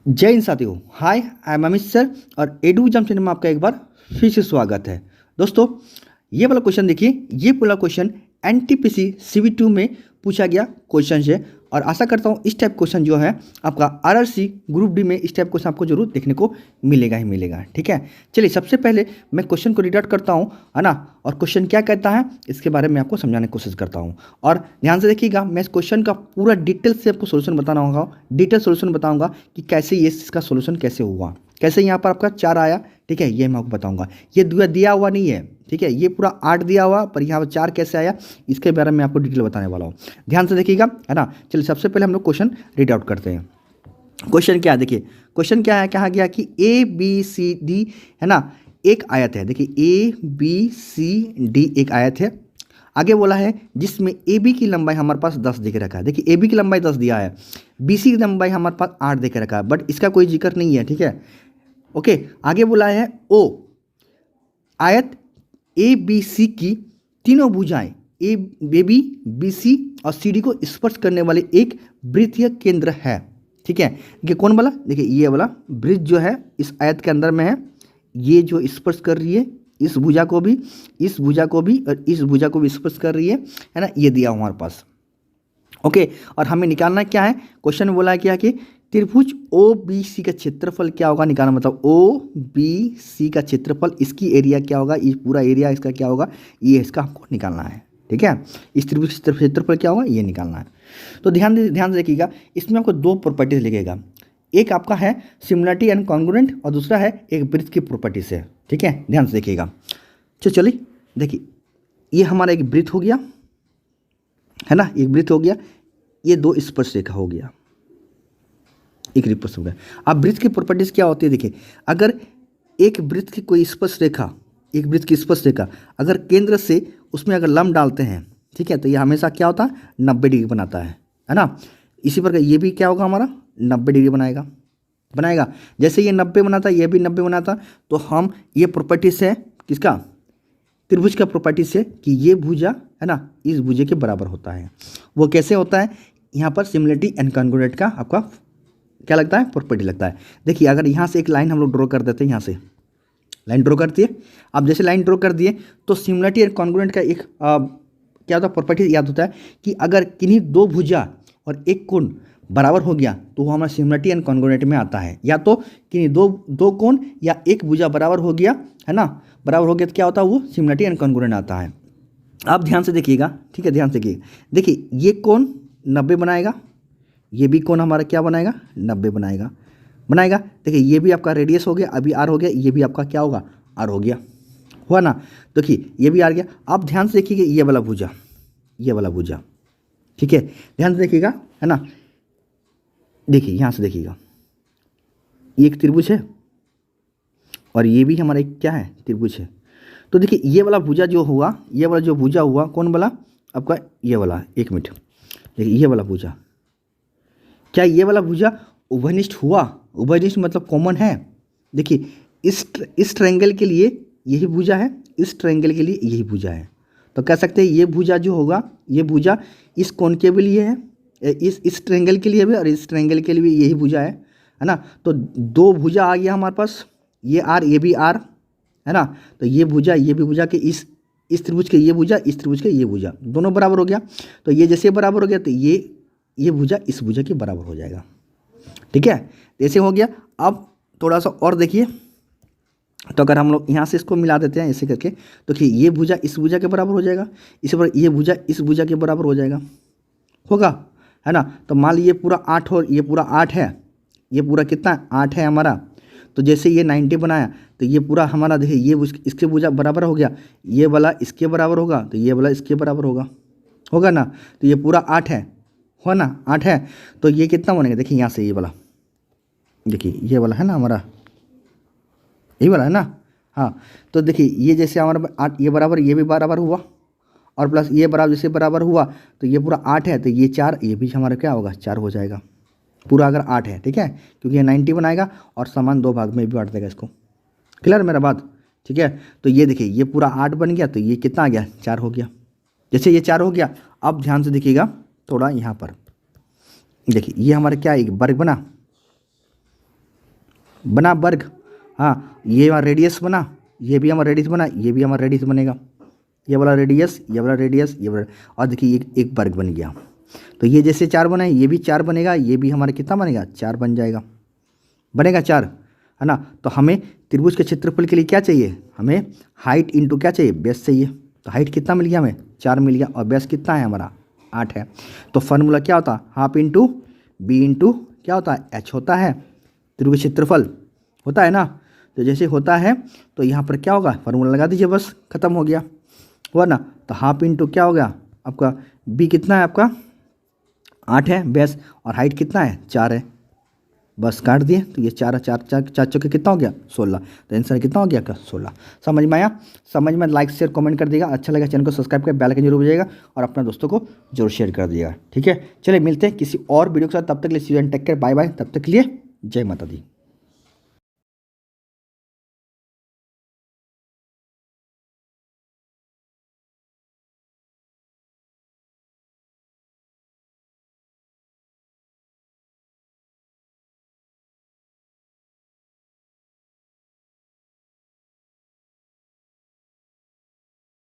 जय हिंद साथियों। हाय, I am Amit sir और एडू एग्जाम चैनल में आपका एक बार फिर से स्वागत है। दोस्तों, ये वाला क्वेश्चन देखिए, ये पूरा क्वेश्चन एनटीपीसी CV2 में पूछा गया क्वेश्चन है और आशा करता हूँ इस टाइप क्वेश्चन जो है आपका आरआरसी ग्रुप डी में इस टाइप क्वेश्चन आपको जरूर देखने को मिलेगा ही मिलेगा। ठीक है, चलिए सबसे पहले मैं क्वेश्चन को रीड आउट करता हूँ, है ना, और क्वेश्चन क्या कहता है इसके बारे में आपको समझाने की कोशिश करता हूँ। और ध्यान से देखिएगा, मैं इस क्वेश्चन का पूरा डिटेल से आपको सोल्यूशन बताना होगा, डिटेल सोल्यूशन बताऊँगा कि कैसे ये इसका सोल्यूशन कैसे हुआ, कैसे यहाँ पर आपका 4 आया। ठीक है, ये मैं आपको बताऊँगा। ये दिया हुआ नहीं है, ठीक है, ये पूरा 8 दिया हुआ, पर यहाँ पर 4 कैसे आया इसके बारे में आपको डिटेल बताने वाला हूँ। ध्यान से देखिएगा, है ना। चलिए सबसे पहले हम लोग क्वेश्चन रीड आउट करते हैं। क्वेश्चन क्या है, देखिए क्वेश्चन क्या है, कहा गया कि ABCD, है ना, एक आयत है। देखिए ABCD एक आयत है। आगे बोला है जिसमें AB की लंबाई हमारे पास 10 देके रखा है। देखिए AB की लंबाई 10 दिया है, BC की लंबाई हमारे पास 8 देके रखा है, बट इसका कोई जिक्र नहीं है। ठीक है, ओके। आगे बोला है O आयत ABC की तीनों भुजाएं AB, BC और CD को स्पर्श करने वाले एक वृत्तीय केंद्र है। ठीक है, देखिए कौन वाला, देखिए ये वाला वृत्त जो है इस आयत के अंदर में है, ये जो स्पर्श कर रही है इस भुजा को भी, इस भुजा को भी और इस भुजा को भी स्पर्श कर रही है ना, ये दिया हमारे पास। ओके, और हमें निकालना क्या है, क्वेश्चन बोला है क्या कि त्रिभुज OBC का क्षेत्रफल क्या होगा निकालना, मतलब OBC का क्षेत्रफल, इसकी एरिया क्या होगा, ये पूरा एरिया इसका क्या होगा, ये इसका हमको निकालना है। ठीक है, इस त्रिभुज क्षेत्रफल क्या होगा ये निकालना है। तो ध्यान से देखिएगा, इसमें आपको 2 प्रॉपर्टीज लिखेगा। एक आपका है सिमिलरिटी एंड कॉन्ग्रुएंट और दूसरा है एक वृत्त की प्रॉपर्टी से। ठीक है, ध्यान से देखिएगा। चलिए देखिए, ये हमारा एक वृत्त हो गया, है ना, एक वृत्त हो गया, ये 2 स्पर्श रेखा हो गया, एक रिपर्स हो गया। अब वृत्त की प्रॉपर्टीज क्या होती है, देखिए अगर एक वृत्त की कोई स्पर्श रेखा, एक वृत्त की स्पर्श रेखा अगर केंद्र से उसमें अगर लंब डालते हैं, ठीक है, तो ये हमेशा क्या होता है 90 डिग्री बनाता है ना। इसी प्रकार ये भी क्या होगा हमारा 90 डिग्री बनाएगा। जैसे ये 90 बनाता, ये भी 90 बनाता, तो हम ये प्रॉपर्टी से किसका, त्रिभुज का प्रॉपर्टी से कि ये भुजा है ना इस भुजे के बराबर होता है। वो कैसे होता है, यहाँ पर सिमिलरिटी एंड कॉन्ग्रुएंट का आपका क्या लगता है, प्रॉपर्टी लगता है। देखिए अगर यहाँ से एक लाइन हम लोग ड्रॉ कर देते हैं, यहाँ से लाइन ड्रॉ करती है। अब जैसे लाइन ड्रॉ कर दिए तो सिमिलरिटी एंड कॉन्ग्रुएंट का एक क्या होता है, प्रॉपर्टी याद होता है कि अगर किन्हीं 2 भुजा और एक कोण बराबर हो गया तो वो हमारा सिमिलरिटी एंड कॉन्ग्रुएंट में आता है। या तो किन्हीं दो कोण या एक भुजा बराबर हो गया, है ना, बराबर हो गया तो क्या होता है, वो सिमिलरिटी एंड कॉन्ग्रुएंट आता है। आप ध्यान से देखिएगा, ठीक है, ध्यान से देखिए ये कोण 90 बनाएगा, ये भी कोण हमारा क्या बनाएगा 90 बनाएगा। देखिए ये भी आपका रेडियस हो गया, अभी R हो गया, ये भी आपका क्या होगा R हो गया, हुआ ना। देखिए ये भी R गया। आप ध्यान से देखिए ये वाला भुजा, ठीक है, ध्यान से देखिएगा, है ना। देखिए यहाँ से देखिएगा, ये एक त्रिभुज है और ये भी हमारा एक क्या है त्रिभुज है। तो देखिए ये वाला भुजा जो हुआ, ये वाला जो भुजा हुआ कौन वाला आपका, ये वाला, एक मिनट, देखिए ये वाला भुजा, क्या ये वाला भुजा उभयनिष्ठ हुआ, उभयनिष्ठ मतलब कॉमन है। देखिए इस ट्रायंगल के लिए यही भुजा है, इस ट्रायंगल के लिए यही भुजा है, तो कह सकते हैं ये भुजा जो होगा, ये भुजा इस कोण के भी लिए है, इस ट्रायंगल के लिए भी और इस ट्रायंगल के लिए भी यही भुजा है ना। तो 2 भुजा आ गया हमारे पास, ये R ये भी R, है ना। तो ये भुजा ये भी भुजा के इस त्रिभुज के ये भुजा, इस त्रिभुज के ये भुजा, दोनों बराबर हो गया। तो ये जैसे बराबर हो गया तो ये भुजा इस भुजा के बराबर हो जाएगा। ठीक है, ऐसे हो गया। अब थोड़ा सा और देखिए, तो अगर हम लोग यहाँ से इसको मिला देते हैं ऐसे करके, तो कि ये भुजा इस भुजा के बराबर हो जाएगा, इसी पर ये भुजा इस भुजा के बराबर हो जाएगा, होगा, है ना। तो मान लीजिए पूरा 8 और ये पूरा 8 है, ये पूरा कितना 8 है हमारा। तो जैसे ये 90 बनाया तो ये पूरा हमारा देखिए ये इसके भुजा बराबर हो गया, ये वाला इसके बराबर होगा तो ये वाला इसके बराबर होगा ना। तो ये पूरा 8 है, हो ना, 8 है। तो ये कितना बनेगा, देखिए यहाँ से ये वाला, देखिए ये वाला है ना हमारा, यही वाला है ना, हाँ। तो देखिए ये जैसे हमारा 8 ये बराबर, ये भी बराबर हुआ और प्लस ये बराबर जैसे बराबर हुआ तो ये पूरा 8 है, तो ये 4, ये भी हमारा क्या होगा 4 हो जाएगा पूरा अगर 8 है। ठीक है, क्योंकि ये 90 बनाएगा और समान 2 भाग में भी बांट देगा इसको। क्लियर मेरा बात, ठीक है। तो ये देखिए ये पूरा 8 बन गया, तो ये कितना आ गया 4 हो गया। जैसे ये 4 हो गया, अब ध्यान से देखिएगा थोड़ा यहाँ पर, देखिए ये हमारा क्या एक वर्ग बना, बना वर्ग। हाँ, ये हमारा रेडियस बना, ये भी हमारा रेडियस बना, ये भी हमारा रेडियस बनेगा, ये वाला रेडियस, ये वाला रेडियस, ये वाला, और देखिए एक वर्ग बन गया। तो ये जैसे 4 बना है, ये भी 4 बनेगा, ये भी हमारा कितना बनेगा, 4 बन जाएगा, बनेगा 4, है ना। तो हमें त्रिभुज के क्षेत्रफल के लिए क्या चाहिए, हमें हाइट इंटू क्या चाहिए, बेस चाहिए। तो हाइट कितना मिल गया, हमें 4 मिल गया, और बेस कितना है हमारा 8 है। तो फार्मूला क्या होता है, हाफ इंटू बी इंटू क्या होता है, एच होता है, त्रिभुज क्षेत्रफल होता है ना। तो जैसे होता है तो यहाँ पर क्या होगा, फार्मूला लगा दीजिए, बस खत्म हो गया, हुआ ना। तो हाफ इंटू क्या हो गया आपका, बी कितना है आपका 8 है बेस, और हाइट कितना है 4 है, बस काट दिए। तो ये 4 4 4 4 चौके कितना हो गया 16। तो आंसर कितना हो गया आपका 16। समझ में आया, समझ में लाइक शेयर कमेंट कर दिएगा, अच्छा लगा चैनल को सब्सक्राइब कर बेल आइकन जरूर बजाइएगा, और अपने दोस्तों को जरूर शेयर कर दिएगा। ठीक है, चलिए मिलते हैं किसी और वीडियो के साथ, तब तक के लिए see you and take care, bye bye, तब तक के लिए जय माता दी।